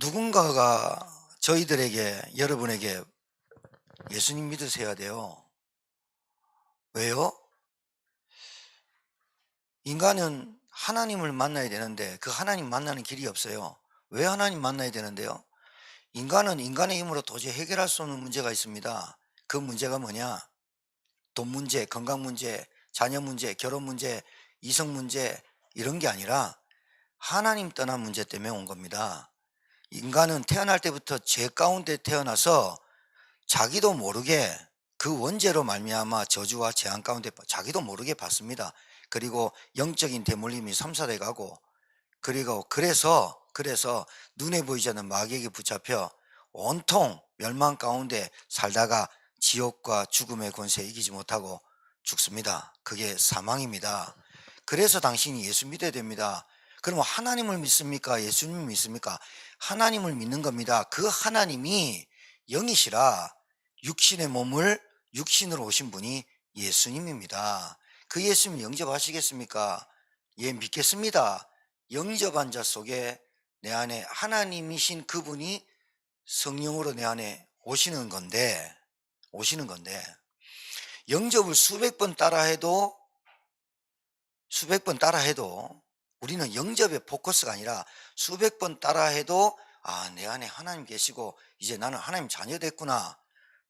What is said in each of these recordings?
누군가가 저희들에게, 여러분에게 예수님 믿으셔야 돼요. 왜요? 인간은 하나님을 만나야 되는데 그 하나님 만나는 길이 없어요. 왜 하나님 만나야 되는데요? 인간은 인간의 힘으로 도저히 해결할 수 없는 문제가 있습니다. 그 문제가 뭐냐? 돈 문제, 건강 문제, 자녀 문제, 결혼 문제, 이성 문제, 이런 게 아니라 하나님 떠난 문제 때문에 온 겁니다. 인간은 태어날 때부터 죄 가운데 태어나서 자기도 모르게 그 원죄로 말미암아 저주와 재앙 가운데 자기도 모르게 받습니다. 그리고 영적인 대물림이 삼사돼 가고, 그리고 그래서 눈에 보이지 않는 마귀에게 붙잡혀 온통 멸망 가운데 살다가 지옥과 죽음의 권세에 이기지 못하고 죽습니다. 그게 사망입니다. 그래서 당신이 예수 믿어야 됩니다. 그러면 하나님을 믿습니까? 예수님을 믿습니까? 하나님을 믿는 겁니다. 그 하나님이 영이시라 육신의 몸을 육신으로 오신 분이 예수님입니다. 그 예수님 영접하시겠습니까? 예, 믿겠습니다. 영접한 자 속에 내 안에 하나님이신 그분이 성령으로 내 안에 오시는 건데 영접을 수백 번 따라 해도 우리는 영접의 포커스가 아니라 수백 번 따라 해도 내 안에 하나님 계시고 이제 나는 하나님 자녀 됐구나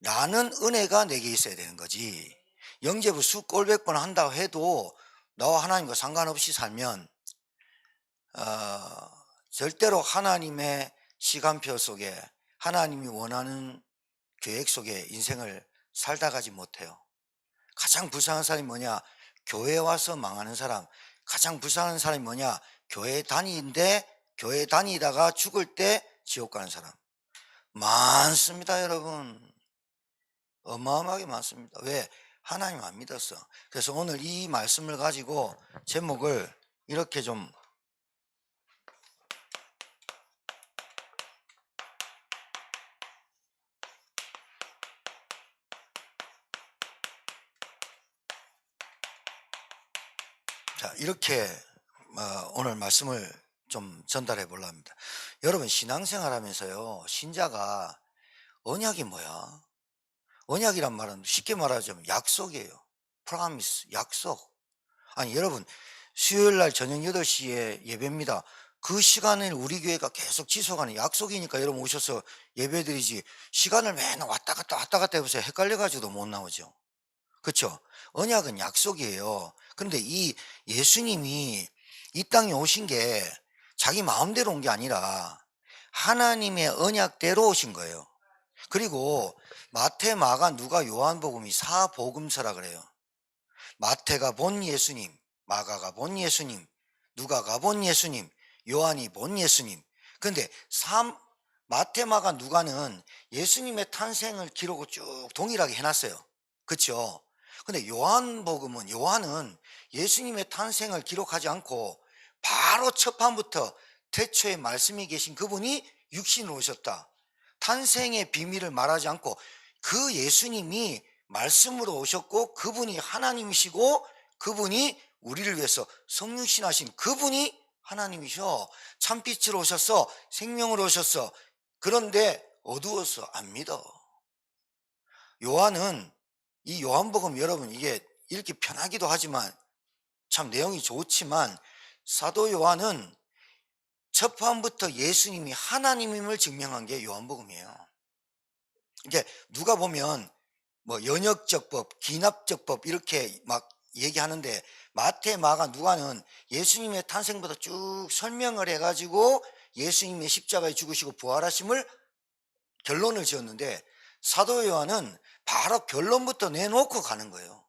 라는 은혜가 내게 있어야 되는 거지. 영접을 수꼴백 번 한다고 해도 나와 하나님과 상관없이 살면 절대로 하나님의 시간표 속에 하나님이 원하는 계획 속에 인생을 살다 가지 못해요. 가장 불쌍한 사람이 뭐냐? 교회 와서 망하는 사람. 가장 불쌍한 사람이 뭐냐? 교회 다니는데 교회 다니다가 죽을 때 지옥 가는 사람 많습니다. 여러분, 어마어마하게 많습니다. 왜? 하나님 안 믿었어. 그래서 오늘 이 말씀을 가지고 제목을 이렇게 좀, 이렇게 오늘 말씀을 좀 전달해 보려 합니다. 여러분, 신앙생활 하면서요, 신자가 언약이 뭐야? 언약이란 말은 쉽게 말하자면 약속이에요. 프라미스, 약속. 아니, 여러분, 수요일 날 저녁 8시에 예배입니다. 그 시간을 우리 교회가 계속 지속하는 약속이니까 여러분 오셔서 예배드리지, 시간을 맨날 왔다 갔다 해보세요. 헷갈려가지고도 못 나오죠. 그렇죠? 언약은 약속이에요. 그런데 이 예수님이 이 땅에 오신 게 자기 마음대로 온 게 아니라 하나님의 언약대로 오신 거예요. 그리고 마태, 마가, 누가, 요한복음이 사복음서라 그래요. 마태가 본 예수님, 마가가 본 예수님, 누가가 본 예수님, 요한이 본 예수님. 그런데 마태, 마가, 누가는 예수님의 탄생을 기록을 쭉 동일하게 해놨어요. 그렇죠? 근데 요한은 예수님의 탄생을 기록하지 않고 바로 첫 판부터 태초에 말씀이 계신 그분이 육신으로 오셨다, 탄생의 비밀을 말하지 않고 그 예수님이 말씀으로 오셨고 그분이 하나님이시고 그분이 우리를 위해서 성육신하신 그분이 하나님이셔. 참빛으로 오셨어. 생명으로 오셨어. 그런데 어두워서 안 믿어. 요한은, 이 요한복음 여러분, 이게 읽기 편하기도 하지만 참 내용이 좋지만 사도 요한은 첫 판부터 예수님이 하나님임을 증명한 게 요한복음이에요. 이게 누가 보면 뭐 연역적법, 기납적법 이렇게 막 얘기하는데 마태, 마가, 누가는 예수님의 탄생부터 쭉 설명을 해가지고 예수님의 십자가에 죽으시고 부활하심을 결론을 지었는데 사도 요한은 바로 결론부터 내놓고 가는 거예요.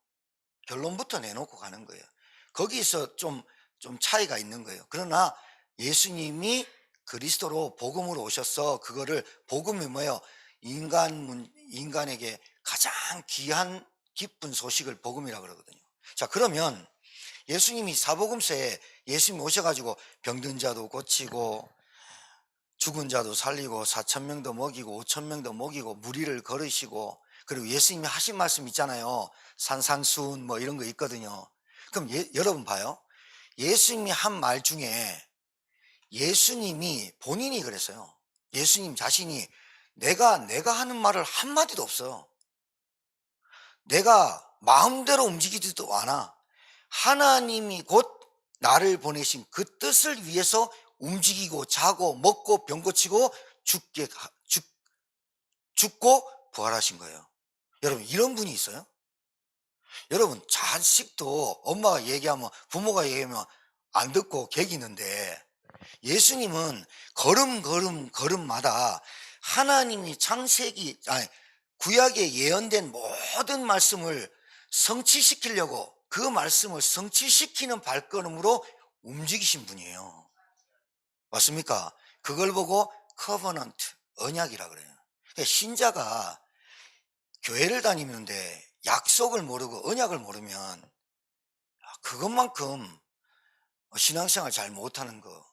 결론부터 내놓고 가는 거예요. 거기서 좀 차이가 있는 거예요. 그러나 예수님이 그리스도로 복음으로 오셔서 그거를, 복음이 뭐예요? 인간에게 가장 귀한 기쁜 소식을 복음이라고 그러거든요. 자, 그러면 예수님이 사복음서에 예수님 오셔가지고 병든 자도 고치고 죽은 자도 살리고 4,000명도 먹이고 5,000명도 먹이고 무리를 걸으시고, 그리고 예수님이 하신 말씀 있잖아요. 산상수훈 뭐 이런 거 있거든요. 그럼 여러분 봐요. 예수님이 한 말 중에 예수님이 본인이 그랬어요. 예수님 자신이 내가 하는 말을 한마디도 없어. 내가 마음대로 움직이지도 않아. 하나님이 곧 나를 보내신 그 뜻을 위해서 움직이고 자고 먹고 병 고치고 죽고 부활하신 거예요. 여러분, 이런 분이 있어요? 여러분, 자식도 엄마가 얘기하면, 부모가 얘기하면 안 듣고 개기는데, 예수님은 걸음마다 하나님이 구약에 예언된 모든 말씀을 성취시키려고 그 말씀을 성취시키는 발걸음으로 움직이신 분이에요. 맞습니까? 그걸 보고 커버넌트, 언약이라 그래요. 그러니까 신자가 교회를 다니는데 약속을 모르고 언약을 모르면 그것만큼 신앙생활 잘 못하는 거예요.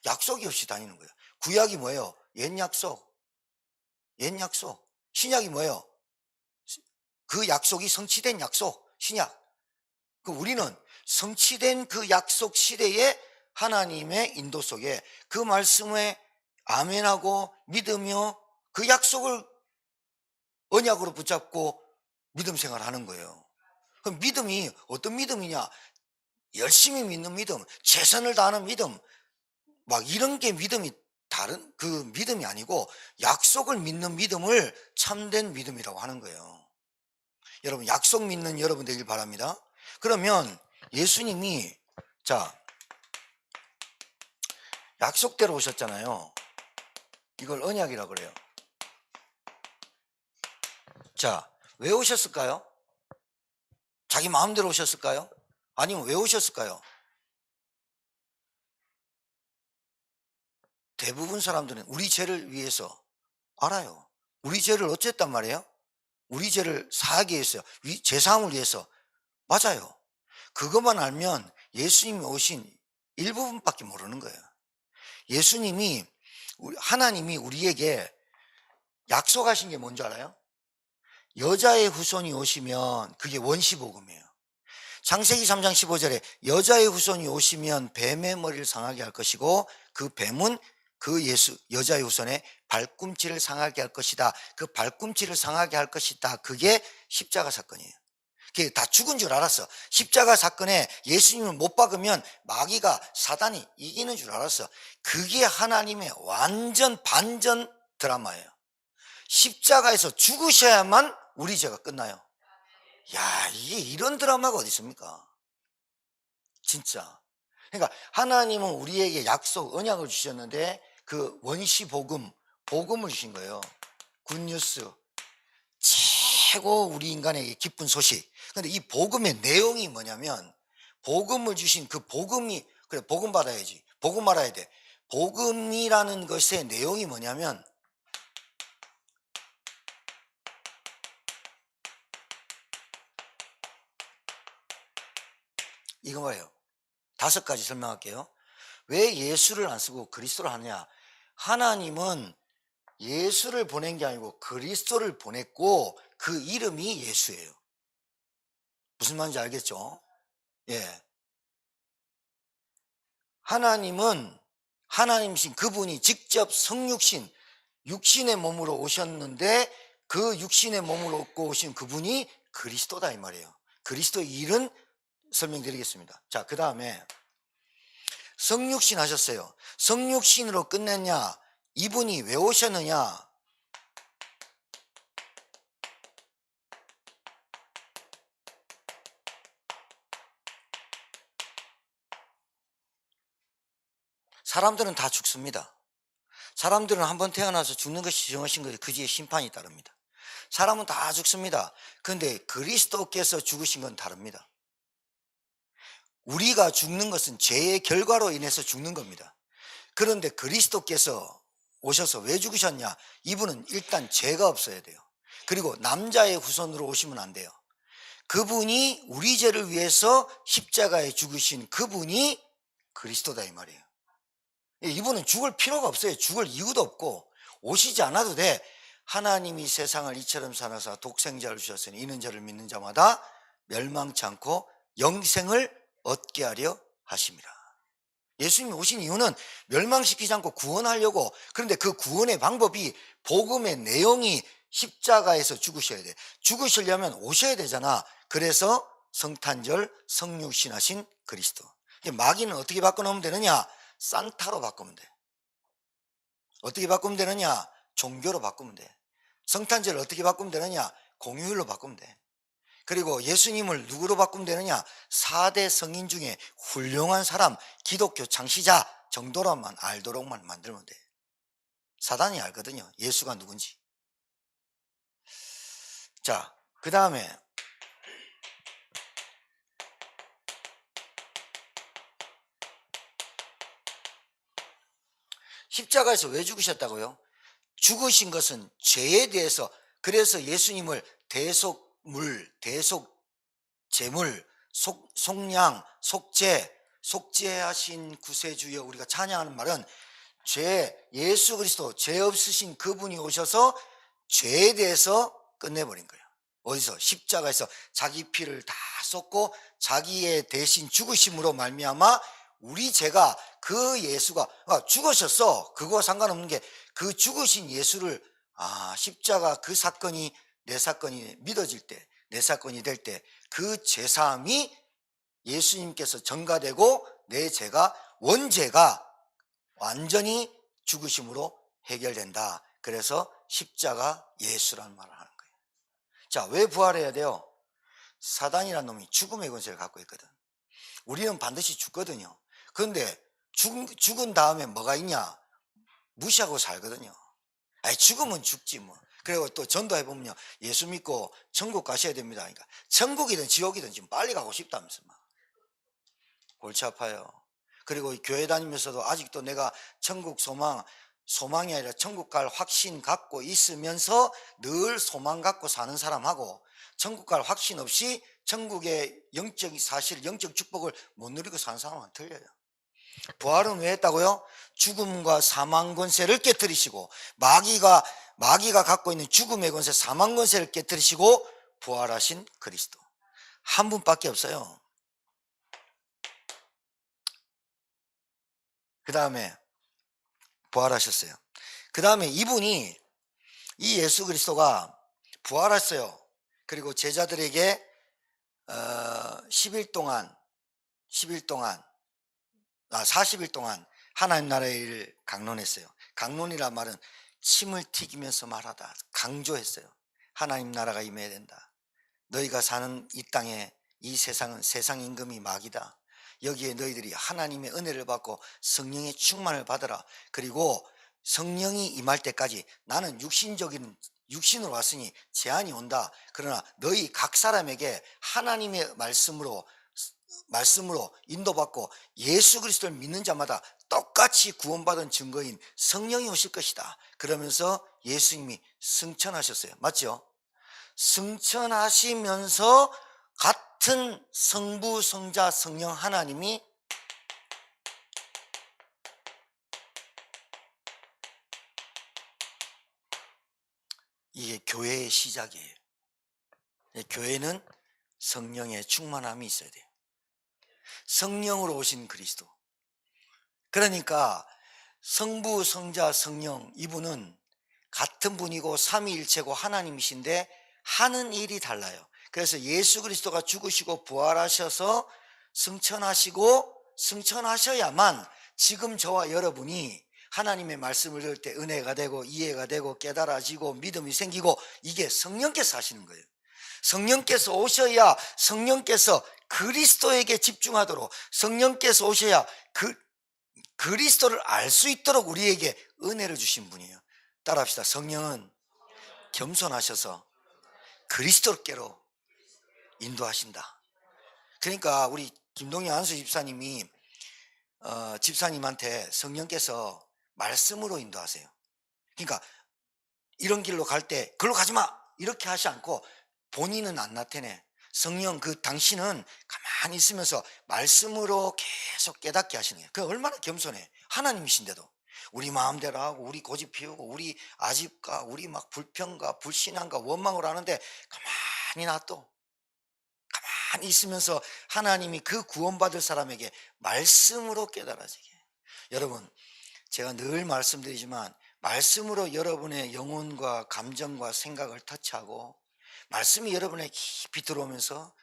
약속이 없이 다니는 거예요. 구약이 뭐예요? 옛 약속. 신약이 뭐예요? 그 약속이 성취된 약속, 신약. 우리는 성취된 그 약속 시대에 하나님의 인도 속에 그 말씀에 아멘하고 믿으며 그 약속을 언약으로 붙잡고 믿음 생활하는 거예요. 그럼 믿음이 어떤 믿음이냐? 열심히 믿는 믿음, 최선을 다하는 믿음, 막 이런 게 믿음이 다른 그 믿음이 아니고 약속을 믿는 믿음을 참된 믿음이라고 하는 거예요. 여러분, 약속 믿는 여러분 되길 바랍니다. 그러면 예수님이 자 약속대로 오셨잖아요. 이걸 언약이라고 그래요. 자, 왜 오셨을까요? 자기 마음대로 오셨을까요? 아니면 왜 오셨을까요? 대부분 사람들은 우리 죄를 위해서 알아요. 우리 죄를 어쨌단 말이에요? 우리 죄를 사하기 위해서요. 죄사함을 위해서. 맞아요. 그것만 알면 예수님이 오신 일부분밖에 모르는 거예요. 하나님이 우리에게 약속하신 게 뭔지 알아요? 여자의 후손이 오시면 그게 원시복음이에요. 창세기 3장 15절에 여자의 후손이 오시면 뱀의 머리를 상하게 할 것이고 그 뱀은 여자의 후손의 발꿈치를 상하게 할 것이다. 그 발꿈치를 상하게 할 것이다. 그게 십자가 사건이에요. 그게 다 죽은 줄 알았어. 십자가 사건에 예수님을 못 박으면 마귀가 사단이 이기는 줄 알았어. 그게 하나님의 완전 반전 드라마예요. 십자가에서 죽으셔야만 우리 죄가 끝나요. 야, 이게 이런 드라마가 어디 있습니까? 진짜. 그러니까 하나님은 우리에게 언약을 주셨는데 그 원시 복음을 주신 거예요. 굿뉴스. 최고 우리 인간에게 기쁜 소식. 근데 이 복음의 내용이 뭐냐면 복음을 주신 그 복음이 그래 복음 받아야지. 복음 알아야 돼. 복음이라는 것의 내용이 뭐냐면 이거 뭐예요? 5가지 설명할게요. 왜 예수를 안 쓰고 그리스도를 하느냐? 하나님은 예수를 보낸 게 아니고 그리스도를 보냈고 그 이름이 예수예요. 무슨 말인지 알겠죠? 예. 하나님이신 그분이 직접 육신의 몸으로 오셨는데 그 육신의 몸으로 얻고 오신 그분이 그리스도다 이 말이에요. 그리스도의 일은 설명드리겠습니다. 자, 그 다음에 성육신 하셨어요. 성육신으로 끝냈냐? 이분이 왜 오셨느냐? 사람들은 다 죽습니다. 사람들은 한번 태어나서 죽는 것이 정하신 거예요. 그지의 심판이 따릅니다. 사람은 다 죽습니다. 그런데 그리스도께서 죽으신 건 다릅니다. 우리가 죽는 것은 죄의 결과로 인해서 죽는 겁니다. 그런데 그리스도께서 오셔서 왜 죽으셨냐? 이분은 일단 죄가 없어야 돼요. 그리고 남자의 후손으로 오시면 안 돼요. 그분이 우리 죄를 위해서 십자가에 죽으신 그분이 그리스도다 이 말이에요. 이분은 죽을 필요가 없어요. 죽을 이유도 없고 오시지 않아도 돼. 하나님이 세상을 이처럼 사랑하사 독생자를 주셨으니 이는 저를 믿는 자마다 멸망치 않고 영생을 얻게 하려 하심이라. 예수님이 오신 이유는 멸망시키지 않고 구원하려고. 그런데 그 구원의 방법이, 복음의 내용이 십자가에서 죽으셔야 돼. 죽으시려면 오셔야 되잖아. 그래서 성탄절, 성육신하신 그리스도. 마귀는 어떻게 바꿔놓으면 되느냐? 산타로 바꾸면 돼. 어떻게 바꾸면 되느냐? 종교로 바꾸면 돼. 성탄절을 어떻게 바꾸면 되느냐? 공휴일로 바꾸면 돼. 그리고 예수님을 누구로 바꾸면 되느냐? 4대 성인 중에 훌륭한 사람, 기독교 창시자 정도로만 알도록만 만들면 돼. 사단이 알거든요, 예수가 누군지. 자, 그 다음에 십자가에서 왜 죽으셨다고요? 죽으신 것은 죄에 대해서. 그래서 예수님을 대속물, 대속제물, 속량, 속죄하신 구세주여, 우리가 찬양하는 말은 예수 그리스도, 죄 없으신 그분이 오셔서 죄에 대해서 끝내버린 거예요. 어디서? 십자가에서 자기 피를 다 쏟고 자기의 대신 죽으심으로 말미암아 우리 죄가, 그 예수가 죽으셨어. 그거와 상관없는 게, 그 죽으신 예수를, 십자가 그 사건이 내 사건이 믿어질 때, 내 사건이 될 때 그 죄사함이 예수님께서 전가되고 내 죄가, 원죄가 완전히 죽으심으로 해결된다. 그래서 십자가 예수라는 말을 하는 거예요. 자, 왜 부활해야 돼요? 사단이라는 놈이 죽음의 권세를 갖고 있거든. 우리는 반드시 죽거든요. 그런데 죽은 다음에 뭐가 있냐? 무시하고 살거든요. 죽으면 죽지 뭐. 그리고 또 전도해보면요, 예수 믿고 천국 가셔야 됩니다. 그러니까 천국이든 지옥이든 지금 빨리 가고 싶다면서 막 골치 아파요. 그리고 교회 다니면서도 아직도 내가 천국 소망이 아니라 천국 갈 확신 갖고 있으면서 늘 소망 갖고 사는 사람하고, 천국 갈 확신 없이 천국의 영적 사실, 영적 축복을 못 누리고 사는 사람은 틀려요. 부활은 왜 했다고요? 죽음과 사망 권세를 깨뜨리시고, 마귀가 갖고 있는 죽음의 권세, 사망 권세를 깨뜨리시고 부활하신 그리스도 한 분밖에 없어요. 그 다음에 부활하셨어요. 그 다음에 이 예수 그리스도가 부활했어요. 그리고 제자들에게 40일 동안 하나님 나라의 일을 강론했어요. 강론이란 말은 침을 튀기면서 말하다, 강조했어요. 하나님 나라가 임해야 된다. 너희가 사는 이 땅에, 이 세상은 세상 임금이 마귀다. 여기에 너희들이 하나님의 은혜를 받고 성령의 충만을 받으라. 그리고 성령이 임할 때까지 나는 육신으로 왔으니 제한이 온다. 그러나 너희 각 사람에게 하나님의 말씀으로 인도받고 예수 그리스도를 믿는 자마다 똑같이 구원받은 증거인 성령이 오실 것이다. 그러면서 예수님이 승천하셨어요. 맞죠? 승천하시면서 같은 성부, 성자, 성령 하나님이 이게 교회의 시작이에요. 교회는 성령의 충만함이 있어야 돼요. 성령으로 오신 그리스도. 그러니까 성부, 성자, 성령, 이분은 같은 분이고 삼위일체고 하나님이신데 하는 일이 달라요. 그래서 예수 그리스도가 죽으시고 부활하셔서 승천하셔야만 지금 저와 여러분이 하나님의 말씀을 들을 때 은혜가 되고 이해가 되고 깨달아지고 믿음이 생기고, 이게 성령께서 하시는 거예요. 성령께서 오셔야, 성령께서 그리스도에게 집중하도록, 성령께서 오셔야 그리스도를 알 수 있도록 우리에게 은혜를 주신 분이에요. 따라합시다. 성령은 겸손하셔서 그리스도께로 인도하신다. 그러니까 우리 김동희 안수 집사님이 집사님한테 성령께서 말씀으로 인도하세요. 그러니까 이런 길로 갈 때 그걸로 가지 마 이렇게 하지 않고, 본인은 안 나타내. 성령, 당신은 가만히 있으면서 말씀으로 계속 깨닫게 하시는 거예요. 그 얼마나 겸손해. 하나님이신데도 우리 마음대로 하고, 우리 고집 피우고, 우리 아집과 우리 막 불평과 불신앙과 원망을 하는데 가만히 가만히 있으면서 하나님이 그 구원받을 사람에게 말씀으로 깨달아지게. 여러분, 제가 늘 말씀드리지만 말씀으로 여러분의 영혼과 감정과 생각을 터치하고 말씀이 여러분의 깊이 들어오면서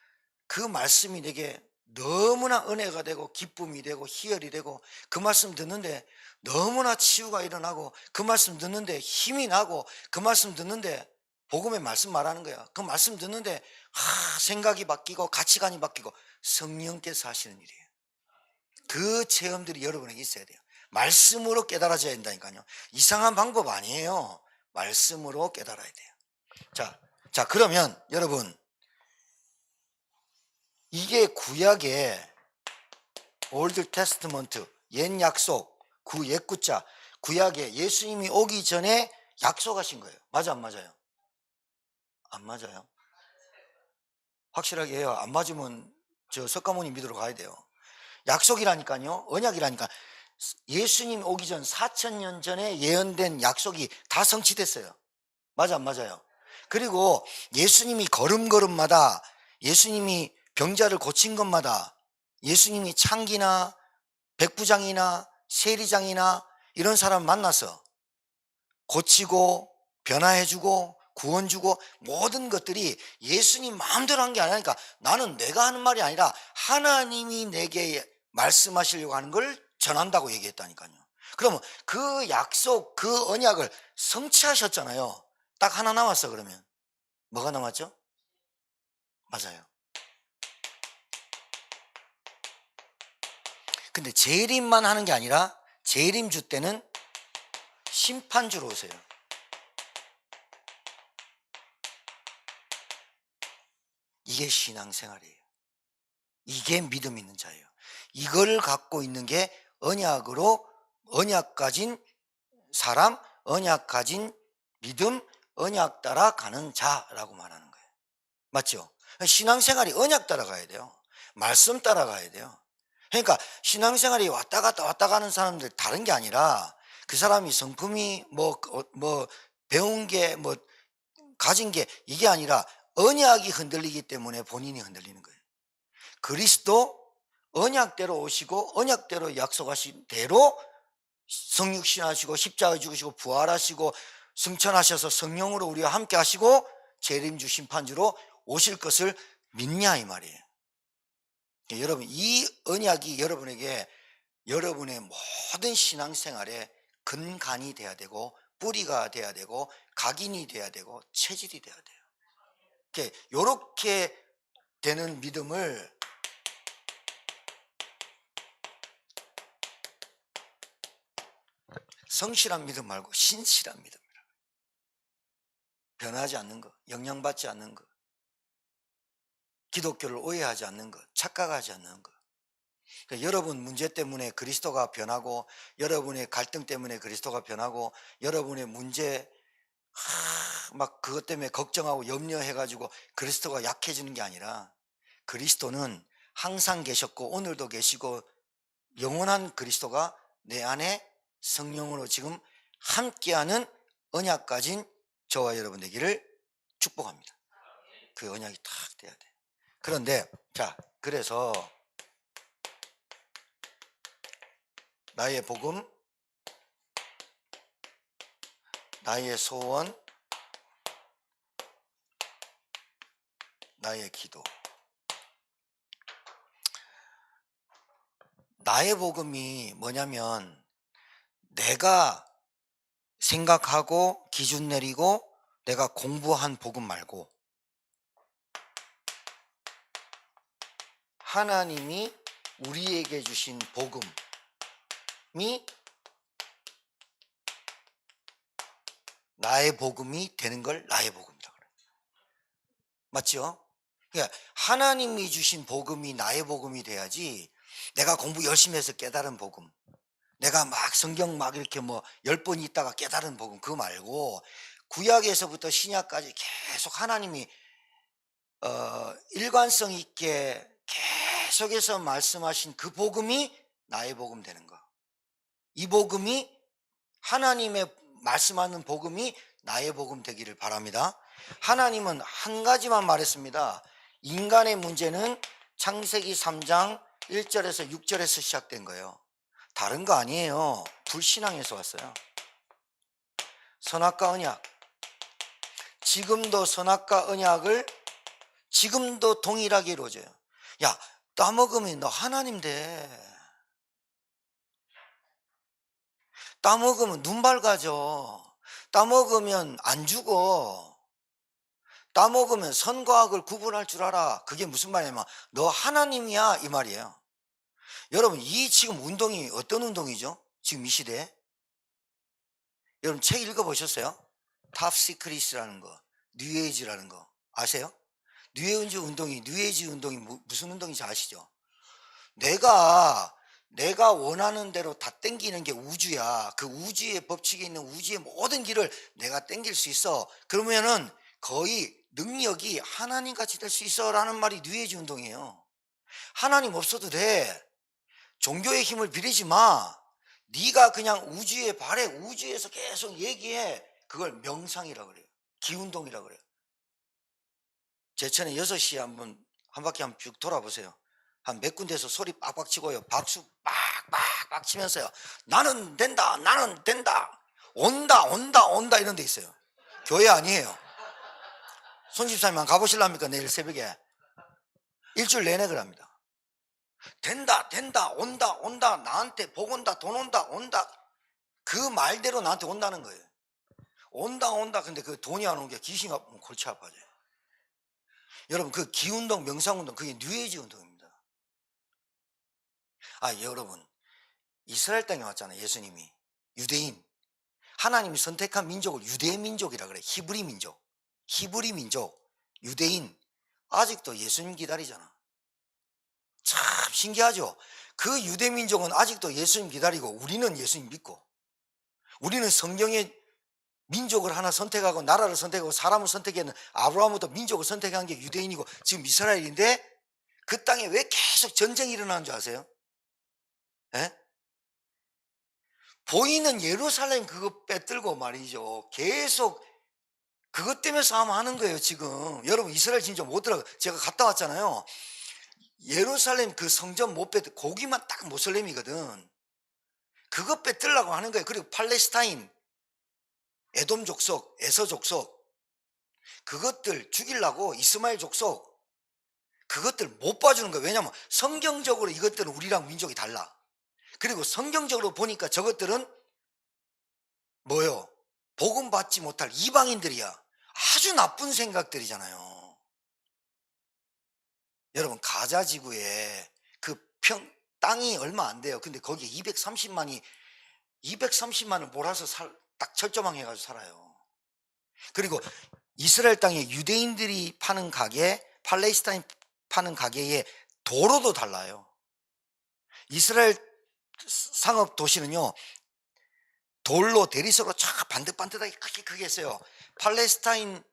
그 말씀이 내게 너무나 은혜가 되고 기쁨이 되고 희열이 되고 그 말씀 듣는데 너무나 치유가 일어나고 그 말씀 듣는데 힘이 나고 그 말씀 듣는데 복음의 말씀 말하는 거야. 그 말씀 듣는데 생각이 바뀌고 가치관이 바뀌고 성령께서 하시는 일이에요. 그 체험들이 여러분에게 있어야 돼요. 말씀으로 깨달아져야 된다니까요. 이상한 방법 아니에요. 말씀으로 깨달아야 돼요. 자 그러면 여러분, 이게 구약의 올드 테스트먼트, 옛 약속, 옛 구자, 구약에 예수님이 오기 전에 약속하신 거예요. 맞아, 안 맞아요? 안 맞아요? 확실하게 해요. 안 맞으면 저 석가모니 믿으러 가야 돼요. 약속이라니까요. 언약이라니까. 예수님 오기 전 4,000년 전에 예언된 약속이 다 성취됐어요. 맞아, 안 맞아요? 그리고 예수님이 걸음걸음마다, 예수님이 병자를 고친 것마다, 예수님이 창기나 백부장이나 세리장이나 이런 사람 만나서 고치고 변화해주고 구원 주고 모든 것들이 예수님 마음대로 한 게 아니니까, 나는 내가 하는 말이 아니라 하나님이 내게 말씀하시려고 하는 걸 전한다고 얘기했다니까요. 그러면 그 약속, 그 언약을 성취하셨잖아요. 딱 하나 남았어. 그러면 뭐가 남았죠? 맞아요. 근데 재림만 하는 게 아니라 재림주 때는 심판주로 오세요. 이게 신앙생활이에요. 이게 믿음 있는 자예요. 이걸 갖고 있는 게 언약으로, 언약 가진 사람, 언약 가진 믿음, 언약 따라 가는 자라고 말하는 거예요. 맞죠? 신앙생활이 언약 따라가야 돼요. 말씀 따라가야 돼요. 그러니까 신앙생활이 왔다 갔다 왔다 가는 사람들 다른 게 아니라 그 사람이 성품이 뭐 배운 게 뭐 가진 게 이게 아니라 언약이 흔들리기 때문에 본인이 흔들리는 거예요. 그리스도 언약대로 오시고 언약대로 약속하신 대로 성육신하시고 십자가 죽으시고 부활하시고 승천하셔서 성령으로 우리와 함께 하시고 재림주 심판주로 오실 것을 믿냐 이 말이에요. 여러분, 이 언약이 여러분에게 여러분의 모든 신앙생활에 근간이 돼야 되고 뿌리가 돼야 되고 각인이 돼야 되고 체질이 돼야 돼요. 이렇게 되는 믿음을 성실한 믿음 말고 신실한 믿음이라고. 변하지 않는 것, 영향받지 않는 것, 기독교를 오해하지 않는 것, 착각하지 않는 것. 그러니까 여러분 문제 때문에 그리스도가 변하고, 여러분의 갈등 때문에 그리스도가 변하고, 여러분의 문제 막 그것 때문에 걱정하고 염려해가지고 그리스도가 약해지는 게 아니라, 그리스도는 항상 계셨고 오늘도 계시고 영원한 그리스도가 내 안에 성령으로 지금 함께하는 언약 가진 저와 여러분 되기를 축복합니다. 그 언약이 탁 돼야 돼. 그런데 그래서 나의 복음, 나의 소원, 나의 기도. 나의 복음이 뭐냐면 내가 생각하고 기준 내리고 내가 공부한 복음 말고 하나님이 우리에게 주신 복음이 나의 복음이 되는 걸 나의 복음이라고 그래요. 맞죠? 그러니까 하나님이 주신 복음이 나의 복음이 돼야지, 내가 공부 열심히 해서 깨달은 복음, 내가 막 성경 막 이렇게 뭐 10번 있다가 깨달은 복음, 그거 말고 구약에서부터 신약까지 계속 하나님이 일관성 있게 계속해서 말씀하신 그 복음이 나의 복음 되는 거. 이 복음이 하나님의 말씀하는 복음이 나의 복음 되기를 바랍니다. 하나님은 한 가지만 말했습니다. 인간의 문제는 창세기 3장 1절에서 6절에서 시작된 거예요. 다른 거 아니에요. 불신앙에서 왔어요. 선악과 언약. 지금도 선악과 언약을 지금도 동일하게 이루어져요. 야, 따먹으면 너 하나님 돼. 따먹으면 눈 밝아져. 따먹으면 안 죽어. 따먹으면 선과 악을 구분할 줄 알아. 그게 무슨 말이냐면 너 하나님이야 이 말이에요. 여러분, 이 지금 운동이 어떤 운동이죠? 지금 이 시대에. 여러분 책 읽어보셨어요? 탑 시크릿이라는 거, 뉴에이지라는 거 아세요? 뉴에이지 운동이 무슨 운동인지 아시죠? 내가 원하는 대로 다 땡기는 게 우주야. 그 우주의 법칙에 있는 우주의 모든 길을 내가 땡길 수 있어. 그러면은 거의 능력이 하나님 같이 될 수 있어 라는 말이 뉴에이지 운동이에요. 하나님 없어도 돼. 종교의 힘을 빌리지 마. 네가 그냥 우주에 바래. 우주에서 계속 얘기해. 그걸 명상이라고 그래요. 기운동이라고 그래요. 제천에 6시에 한 바퀴 한번 쭉 돌아보세요. 한 몇 군데에서 소리 빡빡 치고요. 박수 빡빡 치면서요. 나는 된다. 나는 된다. 온다 이런 데 있어요. 교회 아니에요. 손집사님만 가보실랍니까? 내일 새벽에. 일주일 내내 그럽니다. 된다 온다 나한테 복 온다 돈 온다 그 말대로 나한테 온다는 거예요. 온다 근데 그 돈이 안 오는 게 귀신이 아프면 골치 아파져요. 여러분 그 기운동 명상운동 그게 뉴에이지 운동입니다. 여러분 이스라엘 땅에 왔잖아요. 예수님이 유대인 하나님이 선택한 민족을 유대 민족이라 그래. 히브리 민족 유대인 아직도 예수님 기다리잖아. 참 신기하죠. 그 유대 민족은 아직도 예수님 기다리고 우리는 예수님 믿고 우리는 성경의 민족을 하나 선택하고 나라를 선택하고 사람을 선택했는 아브라함부터 민족을 선택한 게 유대인이고 지금 이스라엘인데 그 땅에 왜 계속 전쟁이 일어나는 줄 아세요? 에? 보이는 예루살렘 그거 빼들고 말이죠. 계속 그것 때문에 싸움하는 거예요. 지금 여러분 이스라엘 진짜 못 들어가. 제가 갔다 왔잖아요. 예루살렘 그 성전 못 빼들 거기만 딱 모슬렘이거든. 그것 빼들라고 하는 거예요. 그리고 팔레스타인 에돔 족속 에서 족속 그것들 죽이려고 이스마엘 족속 그것들 못 봐주는 거예요. 왜냐하면 성경적으로 이것들은 우리랑 민족이 달라. 그리고 성경적으로 보니까 저것들은 뭐요? 복음 받지 못할 이방인들이야. 아주 나쁜 생각들이잖아요. 여러분 가자 지구에 그 땅이 얼마 안 돼요. 근데 거기에 230만을 몰아서 딱 철조망 해가지고 살아요. 그리고 이스라엘 땅에 유대인들이 파는 가게 팔레스타인 파는 가게의 도로도 달라요. 이스라엘 상업 도시는요 돌로 대리석으로 쫙 반듯반듯하게 크게 했어요. 팔레스타인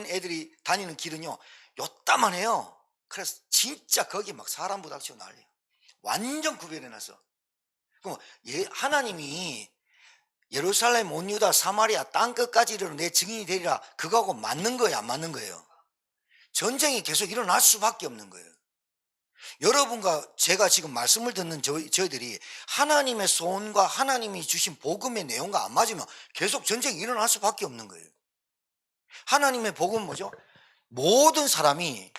애들이 다니는 길은요 요따만해요. 그래서 진짜 거기 막 사람 부닥치고 난리예요. 완전 구별해놨어. 그럼 하나님이 예루살렘 온 유다 사마리아 땅끝까지 이르러 내 증인이 되리라 그거하고 맞는 거예요 안 맞는 거예요? 전쟁이 계속 일어날 수밖에 없는 거예요. 여러분과 제가 지금 말씀을 듣는 저희들이 하나님의 소원과 하나님이 주신 복음의 내용과 안 맞으면 계속 전쟁이 일어날 수밖에 없는 거예요. 하나님의 복음은 뭐죠? 모든 사람이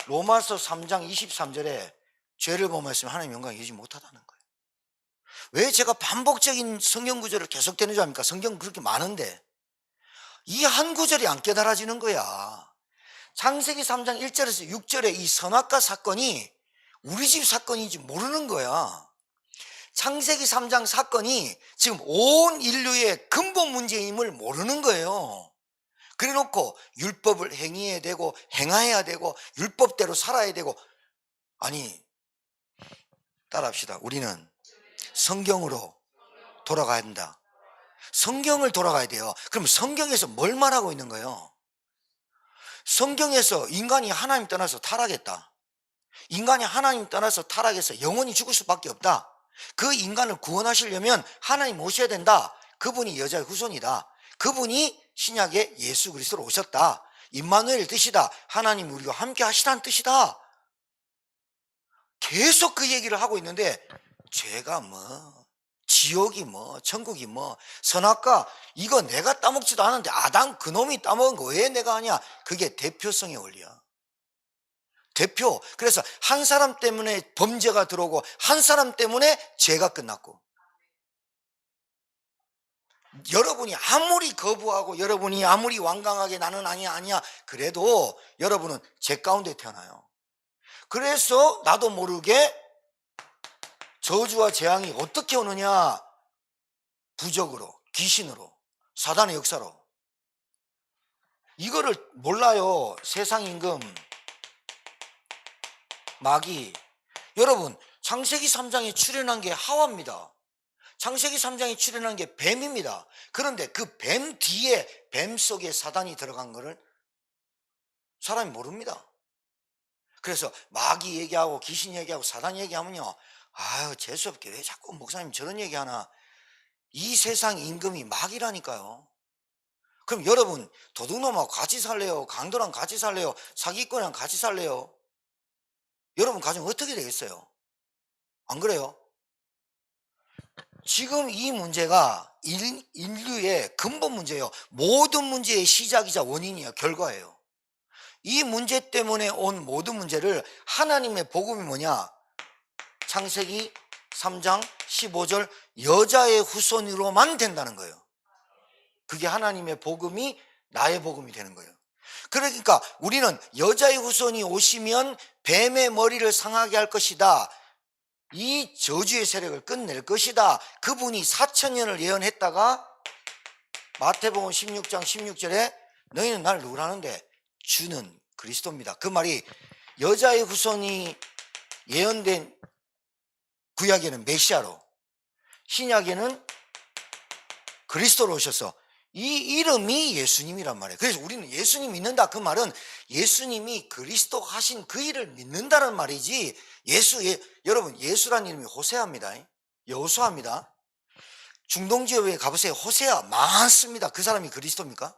로마서 3장 23절에 죄를 범했으면 하나님 영광을 이루지 못하다는 거예요. 왜 제가 반복적인 성경 구절을 계속 되는 줄 압니까? 성경 그렇게 많은데 이 한 구절이 안 깨달아지는 거야. 창세기 3장 1절에서 6절에 이 선악과 사건이 우리 집 사건인지 모르는 거야. 창세기 3장 사건이 지금 온 인류의 근본 문제임을 모르는 거예요. 그래 놓고 율법을 행해야 되고 행해야 되고 율법대로 살아야 되고 아니 따라합시다. 우리는 성경으로 돌아가야 된다. 성경을 돌아가야 돼요. 그럼 성경에서 뭘 말하고 있는 거예요? 성경에서 인간이 하나님 떠나서 타락했다. 인간이 하나님 떠나서 타락해서 영원히 죽을 수밖에 없다. 그 인간을 구원하시려면 하나님 모셔야 된다. 그분이 여자의 후손이다. 그분이 신약에 예수 그리스도로 오셨다. 임마누엘 뜻이다. 하나님 우리와 함께 하시다는 뜻이다. 계속 그 얘기를 하고 있는데 죄가 뭐 지옥이 뭐 천국이 뭐 선악과 이거 내가 따먹지도 않았는데 아담 그놈이 따먹은 거 왜 내가 하냐. 그게 대표성의 원리야. 대표. 그래서 한 사람 때문에 범죄가 들어오고 한 사람 때문에 죄가 끝났고, 여러분이 아무리 거부하고 여러분이 아무리 완강하게 나는 아니야 그래도 여러분은 죄 가운데 태어나요. 그래서 나도 모르게 저주와 재앙이 어떻게 오느냐. 부적으로, 귀신으로, 사단의 역사로. 이거를 몰라요. 세상 임금, 마귀. 여러분 창세기 3장에 출현한 게 하와입니다. 창세기 3장에 출현한 게 뱀입니다. 그런데 그 뱀 뒤에, 뱀 속에 사단이 들어간 거를 사람이 모릅니다. 그래서 마귀 얘기하고 귀신 얘기하고 사단 얘기하면요, 아유 재수없게 왜 자꾸 목사님 저런 얘기하나. 이 세상 임금이 마귀라니까요. 그럼 여러분 도둑놈하고 같이 살래요? 강도랑 같이 살래요? 사기꾼이랑 같이 살래요? 여러분 가정 어떻게 되겠어요? 안 그래요? 지금 이 문제가 인류의 근본 문제예요. 모든 문제의 시작이자 원인이에요. 결과예요. 이 문제 때문에 온 모든 문제를 하나님의 복음이 뭐냐. 창세기 3장 15절 여자의 후손으로만 된다는 거예요. 그게 하나님의 복음이 나의 복음이 되는 거예요. 그러니까 우리는 여자의 후손이 오시면 뱀의 머리를 상하게 할 것이다. 이 저주의 세력을 끝낼 것이다. 그분이 4,000년을 예언했다가 마태복음 16장 16절에 너희는 나를 누구라는데 주는 그리스도입니다. 그 말이 여자의 후손이 예언된 구약에는 메시아로, 신약에는 그리스도로 오셔서 이 이름이 예수님이란 말이에요. 그래서 우리는 예수님 믿는다. 그 말은 예수님이 그리스도 하신 그 일을 믿는다는 말이지. 여러분 예수란 이름이 호세아입니다. 여호수아입니다. 중동 지역에 가보세요. 호세아 많습니다. 그 사람이 그리스도입니까?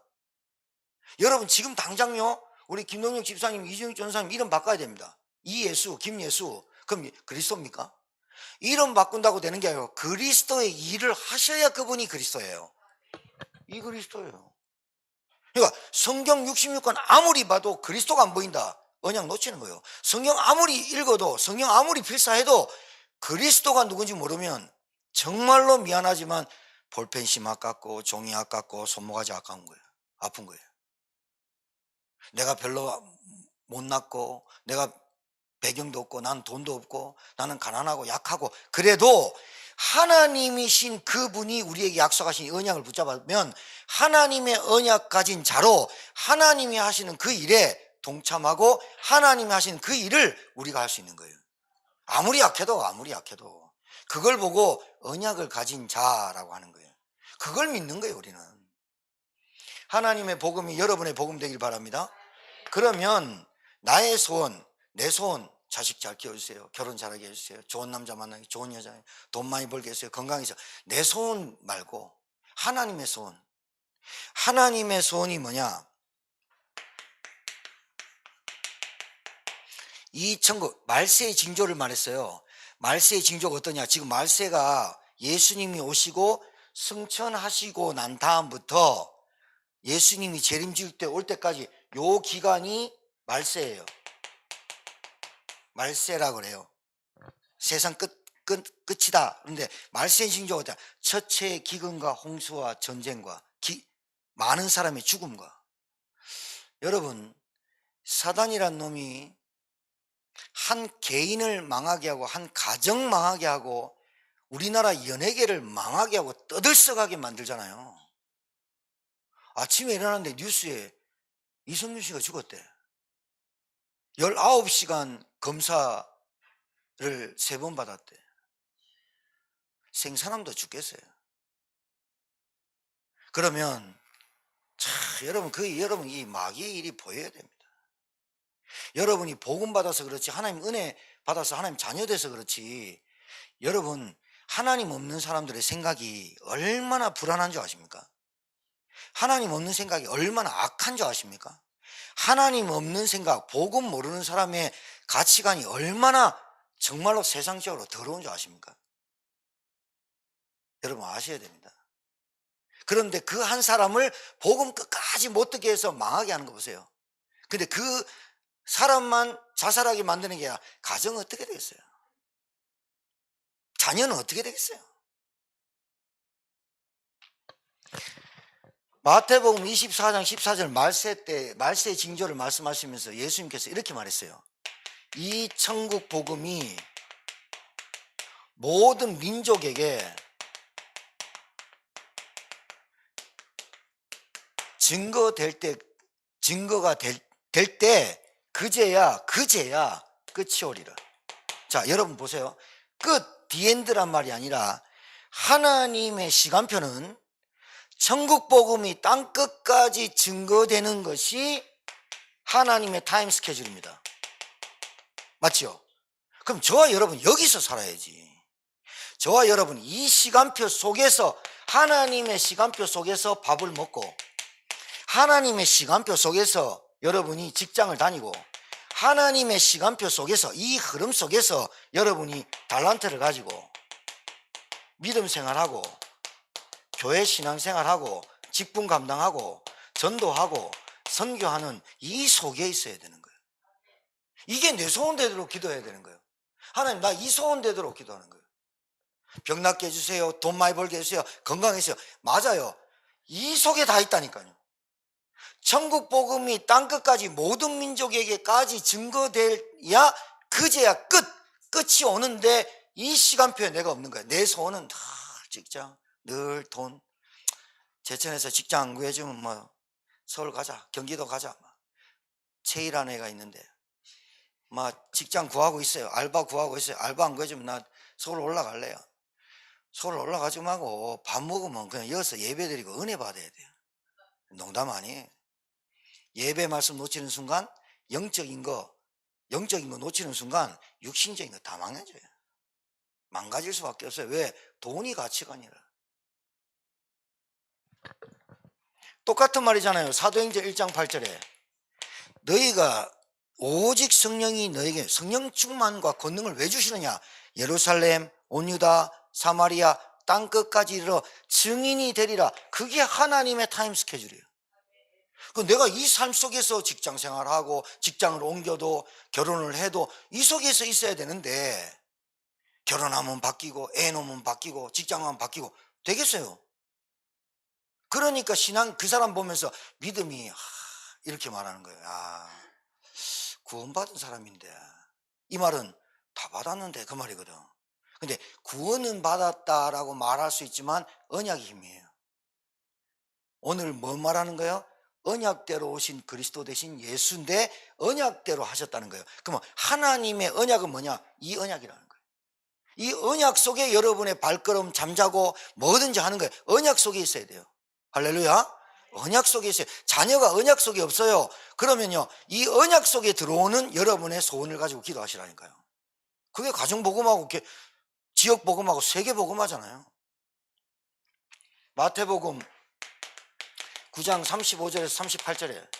여러분 지금 당장요, 우리 김동영 집사님, 이준익 전사님 이름 바꿔야 됩니다. 이예수, 김예수. 그럼 그리스도입니까? 이름 바꾼다고 되는 게 아니고 그리스도의 일을 하셔야 그분이 그리스도예요. 이 그리스도예요. 그러니까 성경 66권 아무리 봐도 그리스도가 안 보인다. 언약 놓치는 거예요. 성경 아무리 읽어도, 성경 아무리 필사해도 그리스도가 누군지 모르면 정말로 미안하지만 볼펜심 아깝고 종이 아깝고 손모가지 아까운 거예요. 아픈 거예요. 내가 별로 못났고 내가 배경도 없고 난 돈도 없고 나는 가난하고 약하고 그래도 하나님이신 그분이 우리에게 약속하신 언약을 붙잡으면 하나님의 언약 가진 자로 하나님이 하시는 그 일에 동참하고 하나님이 하시는 그 일을 우리가 할 수 있는 거예요. 아무리 약해도 그걸 보고 언약을 가진 자라고 하는 거예요. 그걸 믿는 거예요. 우리는 하나님의 복음이 여러분의 복음 되길 바랍니다. 그러면 나의 소원, 내 소원, 자식 잘 키워주세요. 결혼 잘하게 해주세요. 좋은 남자 만나게, 좋은 여자, 돈 많이 벌게 해주세요. 건강해서. 내 소원 말고 하나님의 소원. 하나님의 소원이 뭐냐? 이 천국, 말세의 징조를 말했어요. 말세의 징조가 어떠냐? 지금 말세가 예수님이 오시고 승천하시고 난 다음부터 예수님이 재림질 때 올 때까지 요 기간이 말세예요. 말세라고 그래요. 세상 끝이다. 그런데 말세의 징조가 어떠냐? 첫째의 기근과 홍수와 전쟁과 많은 사람의 죽음과. 여러분 사단이란 놈이 한 개인을 망하게 하고 한 가정 망하게 하고 우리나라 연예계를 망하게 하고 떠들썩하게 만들잖아요. 아침에 일어났는데 뉴스에 이성윤 씨가 죽었대. 19시간 검사를 3번 받았대. 생사람도 죽겠어요. 그러면 여러분 이 마귀의 일이 보여야 됩니다. 여러분이 복음 받아서 그렇지, 하나님 은혜 받아서 하나님 자녀 돼서 그렇지, 여러분 하나님 없는 사람들의 생각이 얼마나 불안한 줄 아십니까? 하나님 없는 생각이 얼마나 악한 줄 아십니까? 하나님 없는 생각, 복음 모르는 사람의 가치관이 얼마나 정말로 세상적으로 더러운 줄 아십니까? 여러분 아셔야 됩니다. 그런데 그 한 사람을 복음 끝까지 못 듣게 해서 망하게 하는 거 보세요. 근데 그 사람만 자살하게 만드는 게 아니라 가정은 어떻게 되겠어요? 자녀는 어떻게 되겠어요? 마태복음 24장 14절 말세 징조를 말씀하시면서 예수님께서 이렇게 말했어요. 이 천국 복음이 모든 민족에게 증거가 될 때 그제야 끝이 오리라. 자, 여러분 보세요. 끝, 디엔드란 말이 아니라 하나님의 시간표는 천국 복음이 땅 끝까지 증거되는 것이 하나님의 타임 스케줄입니다. 맞죠? 그럼 저와 여러분 여기서 살아야지. 저와 여러분 이 시간표 속에서, 하나님의 시간표 속에서 밥을 먹고, 하나님의 시간표 속에서 여러분이 직장을 다니고, 하나님의 시간표 속에서, 이 흐름 속에서 여러분이 달란트를 가지고 믿음 생활하고 교회 신앙생활하고 직분 감당하고 전도하고 선교하는 이 속에 있어야 되는 거예요. 이게 내 소원대로 기도해야 되는 거예요. 하나님, 나 이 소원대로 기도하는 거예요. 병 낫게 해주세요. 돈 많이 벌게 해주세요. 건강해주세요. 맞아요. 이 속에 다 있다니까요. 천국 복음이 땅끝까지 모든 민족에게까지 증거돼야 그제야 끝이 오는데 이 시간표에 내가 없는 거예요. 내 소원은 다 직장, 늘 돈. 제천에서 직장 안 구해주면 뭐 서울 가자, 경기도 가자. 최일한 애가 있는데 막 직장 구하고 있어요. 알바 구하고 있어요. 알바 안 구해주면 나 서울 올라갈래요. 서울 올라가지 말고 밥 먹으면 그냥 여기서 예배 드리고 은혜 받아야 돼요. 농담 아니에요. 예배 말씀 놓치는 순간 영적인 거 놓치는 순간 육신적인 거 다 망가져요. 망가질 수밖에 없어요. 왜? 돈이 가치가 아니라. 똑같은 말이잖아요. 사도행전 1장 8절에 너희가 오직 성령이 너에게 성령 충만과 권능을 왜 주시느냐? 예루살렘, 온 유다, 사마리아 땅끝까지 이르러 증인이 되리라. 그게 하나님의 타임 스케줄이에요. 내가 이 삶 속에서 직장 생활하고 직장을 옮겨도 결혼을 해도 이 속에서 있어야 되는데, 결혼하면 바뀌고 애 놓으면 바뀌고 직장하면 바뀌고 되겠어요? 그러니까 신앙 그 사람 보면서 믿음이 이렇게 말하는 거예요. 구원받은 사람인데, 이 말은 다 받았는데 그 말이거든. 근데 구원은 받았다라고 말할 수 있지만 언약이 힘이에요. 오늘 뭐 말하는 거예요? 언약대로 오신 그리스도 대신 예수인데 언약대로 하셨다는 거예요. 그러면 하나님의 언약은 뭐냐? 이 언약이라는 거예요. 이 언약 속에 여러분의 발걸음 잠자고 뭐든지 하는 거예요. 언약 속에 있어야 돼요. 할렐루야. 언약 속에 있어요. 자녀가 언약 속에 없어요. 그러면요, 이 언약 속에 들어오는 여러분의 소원을 가지고 기도하시라니까요. 그게 가정복음하고 지역복음하고 세계복음하잖아요. 마태복음 9장 35절에서 38절에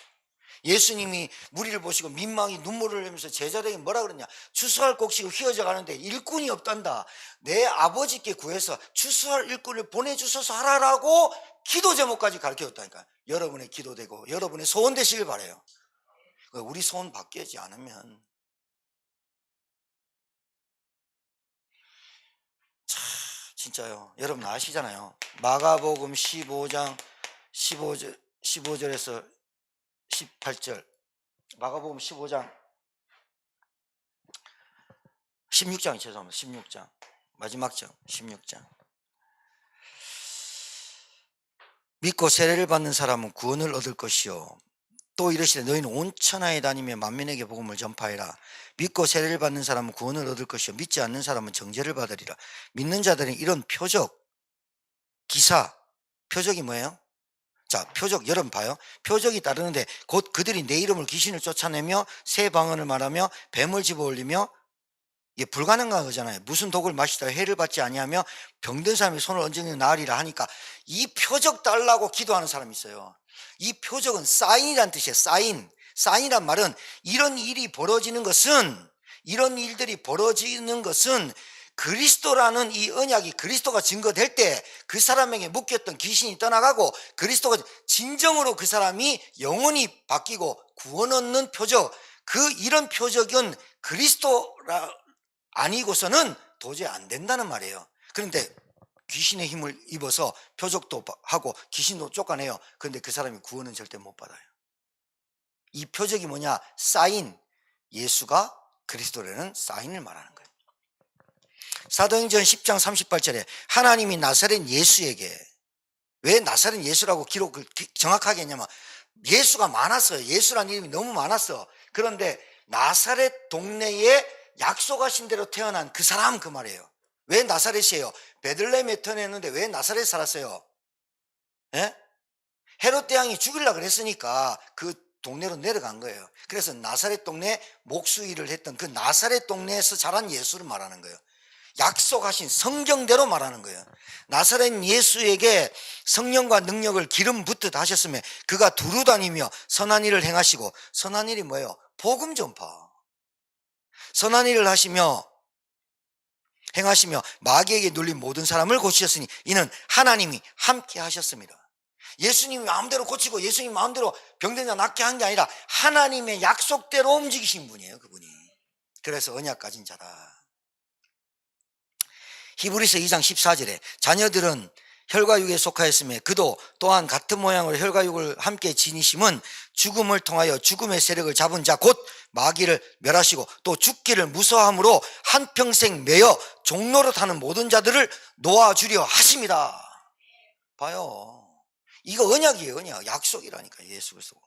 예수님이 무리를 보시고 민망히 눈물을 흘리면서 제자들에게 뭐라 그러냐? 추수할 곡식이 휘어져 가는데 일꾼이 없단다. 내 아버지께 구해서 추수할 일꾼을 보내주셔서 하라라고 기도 제목까지 가르쳐줬다니까. 여러분의 기도되고 여러분의 소원 되시길 바라요. 우리 소원 바뀌지 않으면 진짜요. 여러분 아시잖아요. 마가복음 15장 15절에서 18절, 마가복음 15장 16장 죄송합니다. 16장 마지막 장 16장. 믿고 세례를 받는 사람은 구원을 얻을 것이요 또 이르시되 너희는 온 천하에 다니며 만민에게 복음을 전파해라. 믿고 세례를 받는 사람은 구원을 얻을 것이요 믿지 않는 사람은 정죄를 받으리라. 믿는 자들은 이런 표적, 기사, 표적이 뭐예요? 자, 표적 여러분 봐요. 표적이 따르는데 곧 그들이 내 이름을 귀신을 쫓아내며 새 방언을 말하며 뱀을 집어올리며 이게 불가능한 거잖아요. 무슨 독을 마시다 해를 받지 아니하며 병든 사람이 손을 얹으니 나으리라 하니까 이 표적 달라고 기도하는 사람이 있어요. 이 표적은 사인이란 뜻이에요. 사인이란 말은 이런 일이 벌어지는 것은, 이런 일들이 벌어지는 것은 그리스도라는 이 언약이 그리스도가 증거될 때 그 사람에게 묶였던 귀신이 떠나가고 그리스도가 진정으로 그 사람이 영원히 바뀌고 구원 얻는 표적, 이런 표적은 그리스도라 아니고서는 도저히 안 된다는 말이에요. 그런데 귀신의 힘을 입어서 표적도 하고 귀신도 쫓아내요. 그런데 그 사람이 구원은 절대 못 받아요. 이 표적이 뭐냐? 사인, 예수가 그리스도라는 사인을 말하는 거예요. 사도행전 10장 38절에 하나님이 나사렛 예수에게, 왜 나사렛 예수라고 기록을 정확하게 했냐면 예수가 많았어요. 예수라는 이름이 너무 많았어. 그런데 나사렛 동네에 약속하신 대로 태어난 그 사람, 그 말이에요. 왜 나사렛이에요? 베들레헴에 태어났는데 왜 나사렛에 살았어요? 예? 헤롯 대왕이 죽이려고 그랬으니까 그 동네로 내려간 거예요. 그래서 나사렛 동네 목수일을 했던 그 나사렛 동네에서 자란 예수를 말하는 거예요. 약속하신 성경대로 말하는 거예요. 나사렛 예수에게 성령과 능력을 기름 붓듯 하셨으며 그가 두루 다니며 선한 일을 행하시고, 선한 일이 뭐예요? 복음 전파. 선한 일을 행하시며 마귀에게 눌린 모든 사람을 고치셨으니 이는 하나님이 함께 하셨습니다. 예수님이 마음대로 고치고 예수님 마음대로 병든 자 낫게 한 게 아니라 하나님의 약속대로 움직이신 분이에요, 그분이. 그래서 언약 가진 자다. 히브리서 2장 14절에 자녀들은 혈과 육에 속하였으며 그도 또한 같은 모양으로 혈과 육을 함께 지니심은 죽음을 통하여 죽음의 세력을 잡은 자 곧 마귀를 멸하시고 또 죽기를 무서워함으로 한평생 매여 종로로 타는 모든 자들을 놓아주려 하십니다. 봐요. 이거 언약이에요. 언약. 약속이라니까. 예수 그리스도.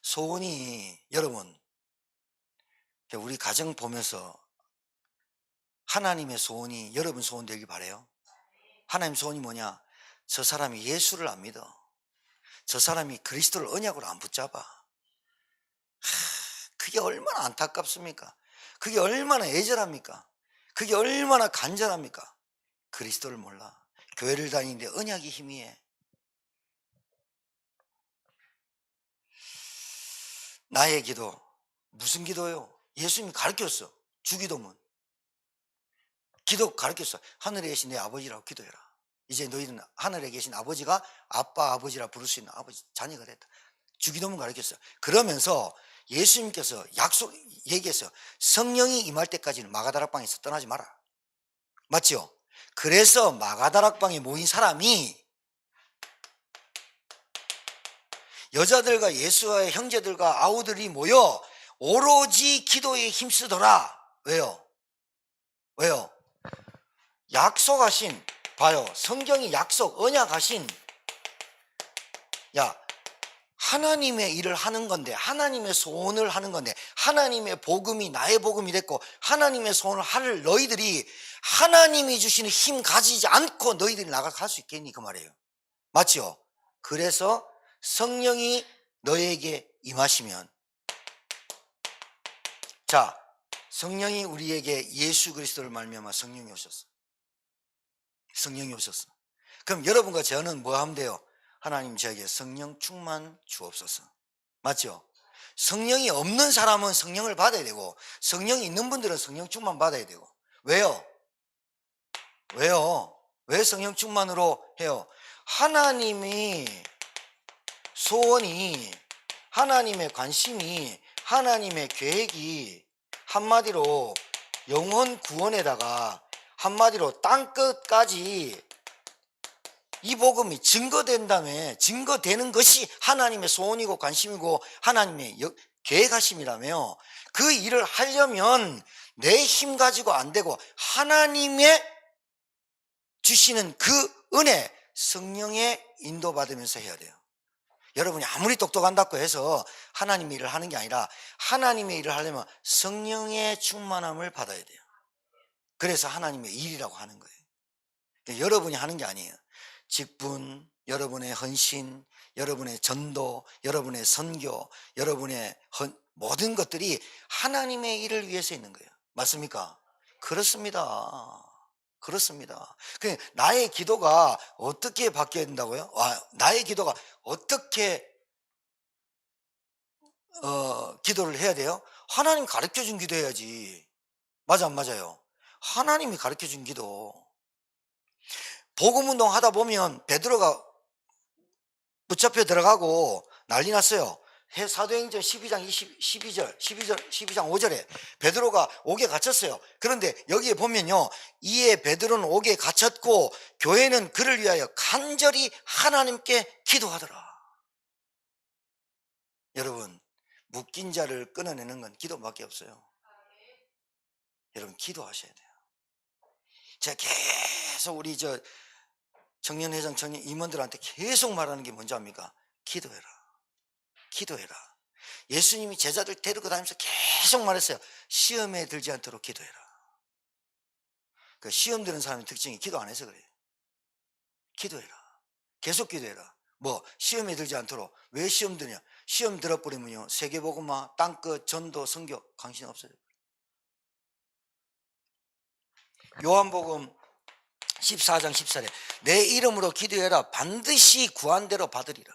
소원이, 여러분, 우리 가정 보면서 하나님의 소원이 여러분 소원 되길 바라요. 하나님 소원이 뭐냐? 저 사람이 예수를 안 믿어. 저 사람이 그리스도를 언약으로 안 붙잡아. 그게 얼마나 안타깝습니까? 그게 얼마나 애절합니까? 그게 얼마나 간절합니까? 그리스도를 몰라. 교회를 다니는데 언약이 희미해. 나의 기도, 무슨 기도요? 예수님이 가르쳤어. 주기도문. 기도 가르쳤어. 하늘에 계신 내 아버지라고 기도해라. 이제 너희는 하늘에 계신 아버지가 아빠, 아버지라 부를 수 있는 아버지, 자녀가 됐다. 주기도문 가르쳤어요. 그러면서 예수님께서 얘기했어요. 성령이 임할 때까지는 마가다락방에서 떠나지 마라. 맞죠? 그래서 마가다락방에 모인 사람이 여자들과 예수와의 형제들과 아우들이 모여 오로지 기도에 힘쓰더라. 왜요? 약속하신, 봐요. 성경이 언약하신, 하나님의 일을 하는 건데, 하나님의 소원을 하는 건데, 하나님의 복음이 나의 복음이 됐고, 하나님의 소원을 할 너희들이 하나님이 주시는 힘 가지지 않고 너희들이 나갈 수 있겠니? 그 말이에요. 맞죠? 그래서 성령이 너에게 임하시면, 성령이 우리에게 예수 그리스도를 말미암아 성령이 오셨어. 그럼 여러분과 저는 뭐 하면 돼요? 하나님 저에게 성령 충만 주옵소서. 맞죠? 성령이 없는 사람은 성령을 받아야 되고 성령이 있는 분들은 성령 충만 받아야 되고. 왜요? 왜 성령 충만으로 해요? 하나님의 소원이, 하나님의 관심이, 하나님의 계획이 한마디로 영혼 구원에다가 한마디로 땅끝까지 이 복음이 증거되는 것이 하나님의 소원이고 관심이고 하나님의 계획하심이라며, 그 일을 하려면 내 힘 가지고 안 되고 하나님의 주시는 그 은혜, 성령의 인도받으면서 해야 돼요. 여러분이 아무리 똑똑한다고 해서 하나님의 일을 하는 게 아니라 하나님의 일을 하려면 성령의 충만함을 받아야 돼요. 그래서 하나님의 일이라고 하는 거예요. 여러분이 하는 게 아니에요. 직분, 여러분의 헌신, 여러분의 전도, 여러분의 선교, 여러분의 모든 것들이 하나님의 일을 위해서 있는 거예요. 맞습니까? 그렇습니다. 그렇습니다. 나의 기도가 어떻게 바뀌어야 된다고요? 나의 기도가 어떻게 기도를 해야 돼요? 하나님 가르쳐 준 기도 해야지. 맞아, 안 맞아요? 하나님이 가르쳐 준 기도. 복음 운동 하다 보면 베드로가 붙잡혀 들어가고 난리 났어요. 사도행전 12장 12장 5절에 베드로가 옥에 갇혔어요. 그런데 여기에 보면요, 이에 베드로는 옥에 갇혔고 교회는 그를 위하여 간절히 하나님께 기도하더라. 여러분, 묶인 자를 끊어내는 건 기도밖에 없어요. 여러분, 기도하셔야 돼요. 제가 계속 우리 청년회장 청년 임원들한테 계속 말하는 게 뭔지 압니까? 기도해라. 기도해라. 예수님이 제자들 데리고 다니면서 계속 말했어요. 시험에 들지 않도록 기도해라. 그 시험 드는 사람의 특징이 기도 안 해서 그래요. 기도해라. 계속 기도해라. 시험에 들지 않도록. 왜 시험 드냐? 시험 들어버리면요, 세계복음화, 땅끝, 전도, 선교 관심 없어요. 요한복음 14장 14절에 내 이름으로 기도해라. 반드시 구한 대로 받으리라.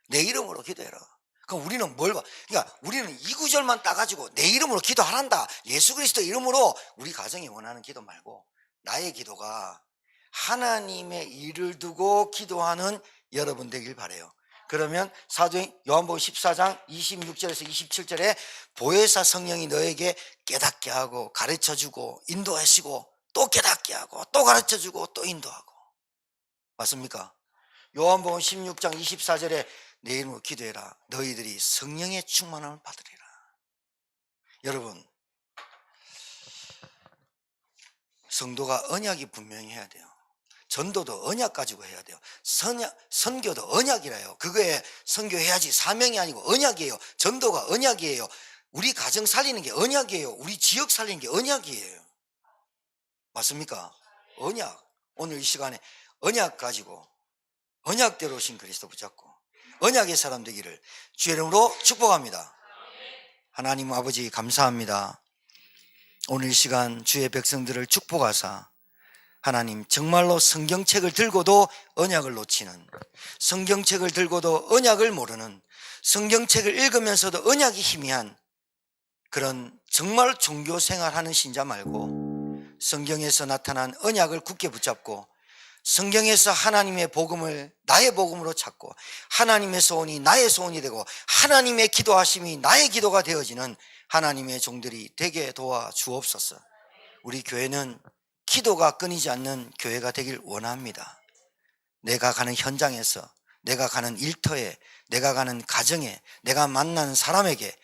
내 이름으로 기도해라. 그럼 우리는 뭘 봐? 그러니까 우리는 이 구절만 따가지고 내 이름으로 기도하란다. 예수 그리스도 이름으로 우리 가정이 원하는 기도 말고 나의 기도가 하나님의 일을 두고 기도하는 여러분 되길 바라요. 그러면 사도행 요한복음 14장 26절에서 27절에 보혜사 성령이 너에게 깨닫게 하고 가르쳐주고 인도하시고 또 깨닫게 하고 또 가르쳐주고 또 인도하고. 맞습니까? 요한복음 16장 24절에 내 이름으로 기도해라. 너희들이 성령의 충만함을 받으리라. 여러분, 성도가 언약이 분명히 해야 돼요. 전도도 언약 가지고 해야 돼요. 선교도 언약이라요. 그거에 선교해야지 사명이 아니고 언약이에요. 전도가 언약이에요. 우리 가정 살리는 게 언약이에요. 우리 지역 살리는 게 언약이에요. 맞습니까? 언약. 오늘 이 시간에 언약 가지고 언약대로 오신 그리스도 붙잡고 언약의 사람 되기를 주의 이름으로 축복합니다. 하나님 아버지 감사합니다. 오늘 이 시간 주의 백성들을 축복하사 하나님 정말로 성경책을 들고도 언약을 놓치는, 성경책을 들고도 언약을 모르는, 성경책을 읽으면서도 언약이 희미한 그런 정말 종교생활하는 신자 말고 성경에서 나타난 언약을 굳게 붙잡고 성경에서 하나님의 복음을 나의 복음으로 찾고 하나님의 소원이 나의 소원이 되고 하나님의 기도하심이 나의 기도가 되어지는 하나님의 종들이 되게 도와 주옵소서. 우리 교회는 기도가 끊이지 않는 교회가 되길 원합니다. 내가 가는 현장에서, 내가 가는 일터에, 내가 가는 가정에, 내가 만나는 사람에게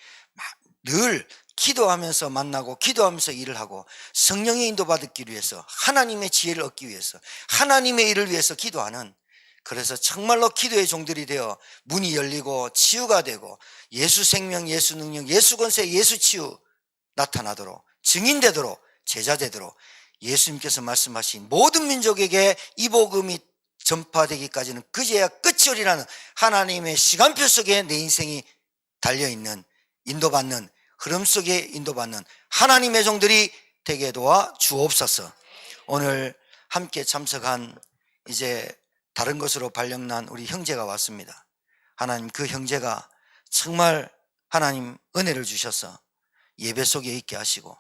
늘 기도하면서 만나고 기도하면서 일을 하고 성령의 인도받기 위해서 하나님의 지혜를 얻기 위해서 하나님의 일을 위해서 기도하는, 그래서 정말로 기도의 종들이 되어 문이 열리고 치유가 되고 예수 생명, 예수 능력, 예수 권세, 예수 치유 나타나도록 증인되도록 제자되도록 예수님께서 말씀하신 모든 민족에게 이 복음이 전파되기까지는 그제야 끝이 오리라는 하나님의 시간표 속에 내 인생이 달려있는, 인도받는 흐름 속에 인도받는 하나님의 종들이 되게 도와 주옵소서. 오늘 함께 참석한 이제 다른 것으로 발령난 우리 형제가 왔습니다. 하나님, 그 형제가 정말 하나님 은혜를 주셔서 예배 속에 있게 하시고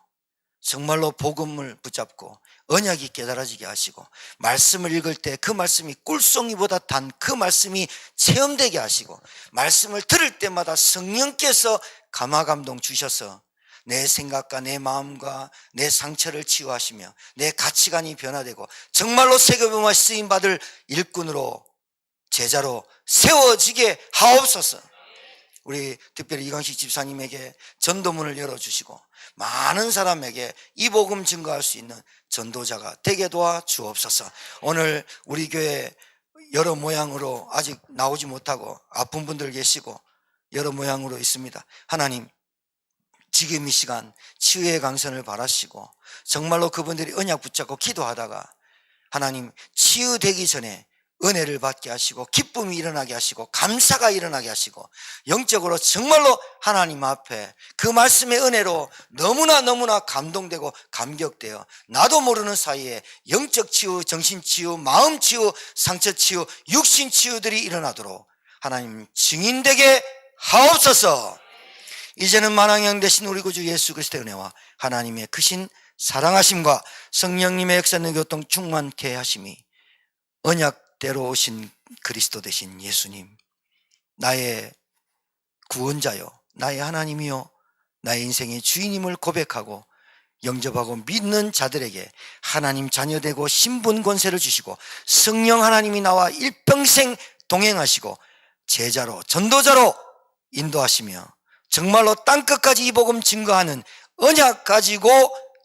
정말로 복음을 붙잡고 언약이 깨달아지게 하시고 말씀을 읽을 때 그 말씀이 꿀송이보다 단 그 말씀이 체험되게 하시고 말씀을 들을 때마다 성령께서 감화감동 주셔서 내 생각과 내 마음과 내 상처를 치유하시며 내 가치관이 변화되고 정말로 세계복음화 쓰임받을 일꾼으로 제자로 세워지게 하옵소서. 우리 특별히 이광식 집사님에게 전도문을 열어주시고 많은 사람에게 이 복음 증거할 수 있는 전도자가 되게 도와 주옵소서. 오늘 우리 교회 여러 모양으로 아직 나오지 못하고 아픈 분들 계시고 여러 모양으로 있습니다. 하나님, 지금 이 시간 치유의 강선을 바라시고 정말로 그분들이 언약 붙잡고 기도하다가 하나님 치유되기 전에 은혜를 받게 하시고 기쁨이 일어나게 하시고 감사가 일어나게 하시고 영적으로 정말로 하나님 앞에 그 말씀의 은혜로 너무나 감동되고 감격되어 나도 모르는 사이에 영적 치유, 정신 치유, 마음 치유, 상처 치유, 육신 치유들이 일어나도록 하나님 증인되게 하옵소서. 이제는 만왕형 되신 우리 구주 예수 그리스도의 은혜와 하나님의 크신 사랑하심과 성령님의 역사는 교통 충만케 하심이 언약대로 오신 그리스도 되신 예수님, 나의 구원자요, 나의 하나님이요, 나의 인생의 주인임을 고백하고 영접하고 믿는 자들에게 하나님 자녀되고 신분 권세를 주시고 성령 하나님이 나와 일평생 동행하시고 제자로 전도자로 인도하시며 정말로 땅끝까지 이 복음 증거하는 언약 가지고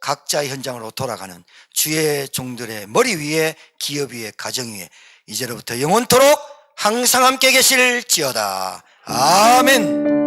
각자의 현장으로 돌아가는 주의 종들의 머리 위에, 기업 위에, 가정 위에 이제로부터 영원토록 항상 함께 계실지어다. 아멘.